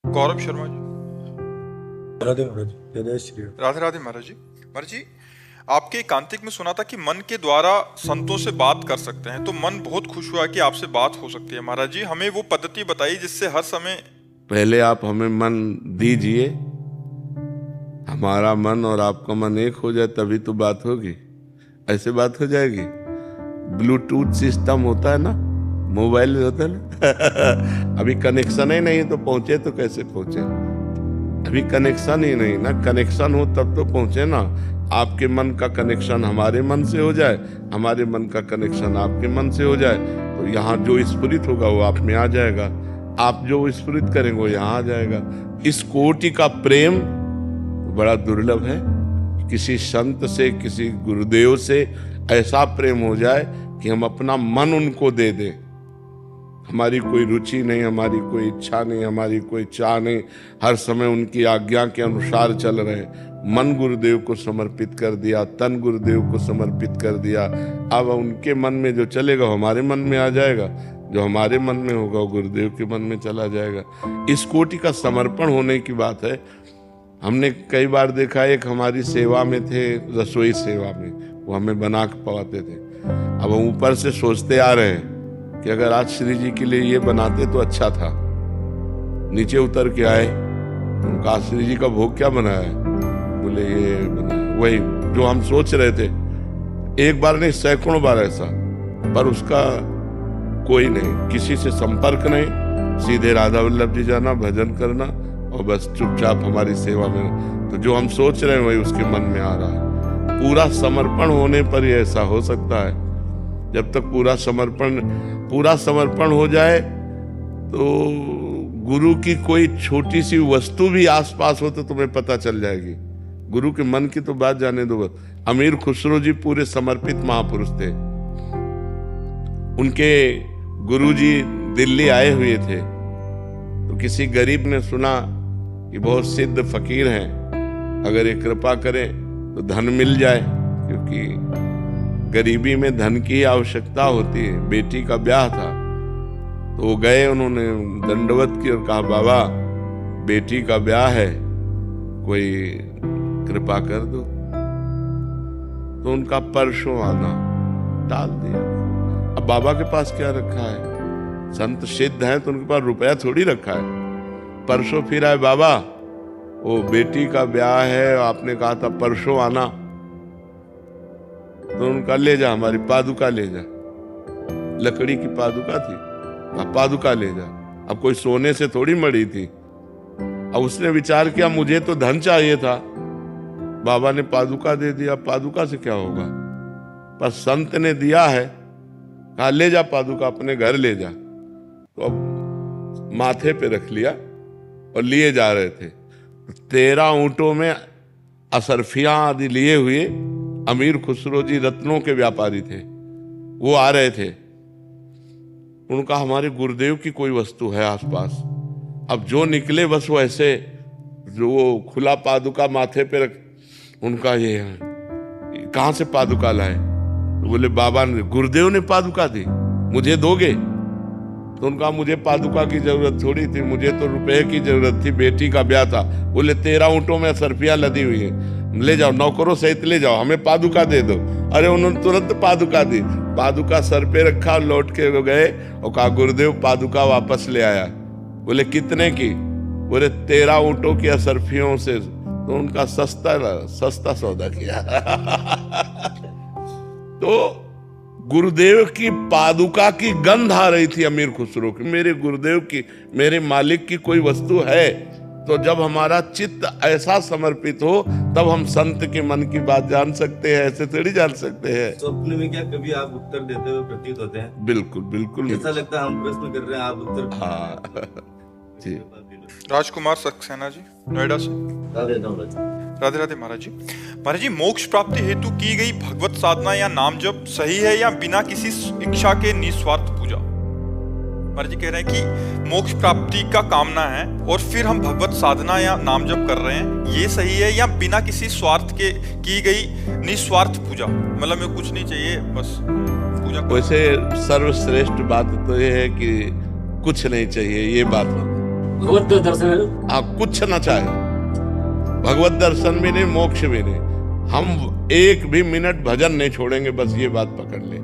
गौरव शर्मा जी। राधे महाराज, जय श्री राम। राधे राधे महाराज जी। महाराज जी, आपके एकांतिक में सुना था कि मन के द्वारा संतों से बात कर सकते हैं, तो मन बहुत खुश हुआ कि आपसे बात हो सकती है। महाराज जी, हमें वो पद्धति बताइए जिससे हर समय। पहले आप हमें मन दीजिए, हमारा मन और आपका मन एक हो जाए तभी तो बात होगी। ऐसे बात हो जाएगी? ब्लूटूथ सिस्टम होता है ना, मोबाइल में होता है ना अभी कनेक्शन ही नहीं तो पहुंचे तो कैसे पहुंचे? अभी कनेक्शन ही नहीं ना, कनेक्शन हो तब तो पहुंचे ना। आपके मन का कनेक्शन हमारे मन से हो जाए, हमारे मन का कनेक्शन आपके मन से हो जाए, तो यहाँ जो स्फुरित होगा वो आप में आ जाएगा, आप जो स्फुरित करेंगे वो यहाँ आ जाएगा। इस कोटि का प्रेम बड़ा दुर्लभ है। किसी संत से, किसी गुरुदेव से ऐसा प्रेम हो जाए कि हम अपना मन उनको दे दें। हमारी कोई रुचि नहीं, हमारी कोई इच्छा नहीं, हमारी कोई चाह नहीं, हर समय उनकी आज्ञा के अनुसार चल रहे हैं। मन गुरुदेव को समर्पित कर दिया, तन गुरुदेव को समर्पित कर दिया। अब उनके मन में जो चलेगा हमारे मन में आ जाएगा, जो हमारे मन में होगा वो गुरुदेव के मन में चला जाएगा। इस कोटि का समर्पण होने की बात है। हमने कई बार देखा, एक हमारी सेवा में थे, रसोई सेवा में, वो हमें बना के पवाते थे। अब हम ऊपर से सोचते आ रहे हैं कि अगर आज श्री जी के लिए ये बनाते तो अच्छा था। नीचे उतर के आए, उनका श्री जी का भोग क्या बनाया है? बोले ये बनाया, वही जो हम सोच रहे थे। एक बार नहीं, सैकड़ों बार ऐसा, पर उसका कोई नहीं, किसी से संपर्क नहीं, सीधे राधा वल्लभ जी जाना, भजन करना और बस चुपचाप हमारी सेवा में। तो जो हम सोच रहे हैं वही उसके मन में आ रहा है। पूरा समर्पण होने पर ही ऐसा हो सकता है। जब तक पूरा समर्पण हो जाए तो गुरु की कोई छोटी सी वस्तु भी आसपास हो तो तुम्हें पता चल जाएगी। गुरु के मन की तो बात जाने दो। अमीर खुसरो जी पूरे समर्पित महापुरुष थे। उनके गुरुजी दिल्ली आए हुए थे, तो किसी गरीब ने सुना कि बहुत सिद्ध फकीर हैं, अगर ये कृपा करें तो धन मिल जाए, क्योंकि गरीबी में धन की आवश्यकता होती है। बेटी का ब्याह था, तो वो गए, उन्होंने दंडवत की और कहा, बाबा बेटी का ब्याह है, कोई कृपा कर दो। तो उनका परसों आना टाल दिया। अब बाबा के पास क्या रखा है? संत सिद्ध हैं तो उनके पास रुपया थोड़ी रखा है। परसों फिर आए, बाबा वो बेटी का ब्याह है, आपने कहा था परसों आना, तो उनका ले जा, हमारी पादुका ले जा। लकड़ी की पादुका थी, अब पादुका ले जा। अब कोई सोने से थोड़ी मड़ी थी। अब उसने विचार किया, मुझे तो धन चाहिए था, बाबा ने पादुका दे दिया, पादुका से क्या होगा? पर संत ने दिया है, कहा ले जा पादुका, अपने घर ले जा। तो अब माथे पे रख लिया और लिए जा रहे थे। 13 ऊंटों में असरफियां आदि लिए हुए अमीर खुसरो जी रत्नों के व्यापारी थे, वो आ रहे थे। उनका हमारे गुरुदेव की कोई वस्तु है आसपास। अब जो निकले बस वो ऐसे, जो वो खुला पादुका माथे पे रख, उनका ये कहां से पादुका लाए? तो बोले बाबा ने, गुरुदेव ने पादुका दी, मुझे दोगे? तो उनका मुझे पादुका की जरूरत थोड़ी थी, मुझे तो रुपए की जरूरत थी, बेटी का ब्याह था। बोले 13 ऊंटों में सरफियां लदी हुई है, ले जाओ, नौकरों सहित ले जाओ, हमें पादुका दे दो। अरे उन्होंने तुरंत पादुका दी, पादुका सर पे रखा, लौट के गए और कहा, गुरुदेव पादुका वापस ले आया। बोले कितने की? बोले 13 ऊंटों की असरफियों से। तो उनका सस्ता सौदा किया तो गुरुदेव की पादुका की गंध आ रही थी अमीर खुसरो की। मेरे गुरुदेव की, मेरे मालिक की कोई वस्तु है। तो जब हमारा चित्त ऐसा समर्पित हो तब हम संत के मन की बात जान सकते हैं, ऐसे थोड़ी जान सकते हैं। स्वप्न में क्या कभी आप उत्तर देते हुए प्रतीत होते हैं? बिल्कुल बिल्कुल। ऐसा लगता है हम प्रश्न कर रहे हैं, आप उत्तर। हाँ जी। राजकुमार सक्सेना जी, नोएडा से। राधे राधे महाराज जी। महाराज जी, मोक्ष प्राप्ति हेतु की गई भगवत साधना या नाम जप सही है या बिना किसी इच्छा के निस्वार्थ पूजा? महाराज जी कह रहे हैं कि मोक्ष प्राप्ति का कामना है और फिर हम भगवत साधना या नाम जप कर रहे हैं, ये सही है या बिना किसी स्वार्थ के की गई निस्वार्थ पूजा? मतलब में कुछ नहीं चाहिए, बस पूजा। वैसे सर्वश्रेष्ठ बात तो ये है कि कुछ नहीं चाहिए, ये बात भगवत दर्शन आप कुछ ना चाहे, भगवत दर्शन भी नहीं, मोक्ष भी नहीं, हम एक भी मिनट भजन नहीं छोड़ेंगे, बस ये बात पकड़ ले।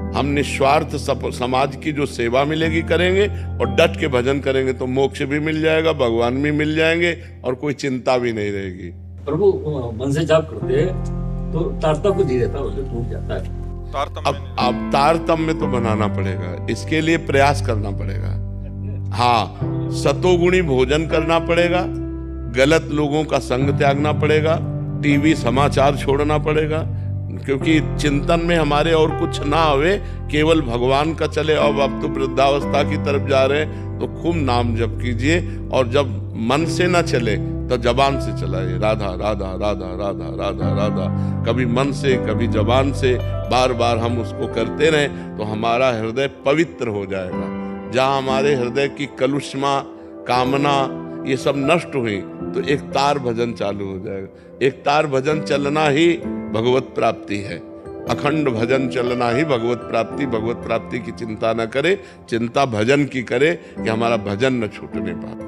हम निस्वार्थ समाज की जो सेवा मिलेगी करेंगे और डट के भजन करेंगे तो मोक्ष भी मिल जाएगा, भगवान भी मिल जाएंगे और कोई चिंता भी नहीं रहेगी। प्रभु मन से जाप करते हैं तो तारतम्य नहीं रहता, उसे टूट जाता है। अब तारतम्य तो बनाना पड़ेगा, इसके लिए प्रयास करना पड़ेगा। हाँ, सतोगुणी भोजन करना पड़ेगा, गलत लोगों का संग त्यागना पड़ेगा, टीवी समाचार छोड़ना पड़ेगा, क्योंकि चिंतन में हमारे और कुछ ना आवे, केवल भगवान का चले। अब तो वृद्धावस्था की तरफ जा रहे हैं तो खूब नाम जप कीजिए, और जब मन से ना चले तो जबान से चलाइए, राधा राधा राधा राधा राधा राधा। कभी मन से कभी जबान से बार बार हम उसको करते रहें तो हमारा हृदय पवित्र हो जाएगा। जहाँ हमारे हृदय की कलुषमा, कामना ये सब नष्ट हुई तो एक तार भजन चालू हो जाएगा। एक तार भजन चलना ही भगवत प्राप्ति है, अखंड भजन चलना ही भगवत प्राप्ति। भगवत प्राप्ति की चिंता न करे, चिंता भजन की करे कि हमारा भजन न छूटने पाए।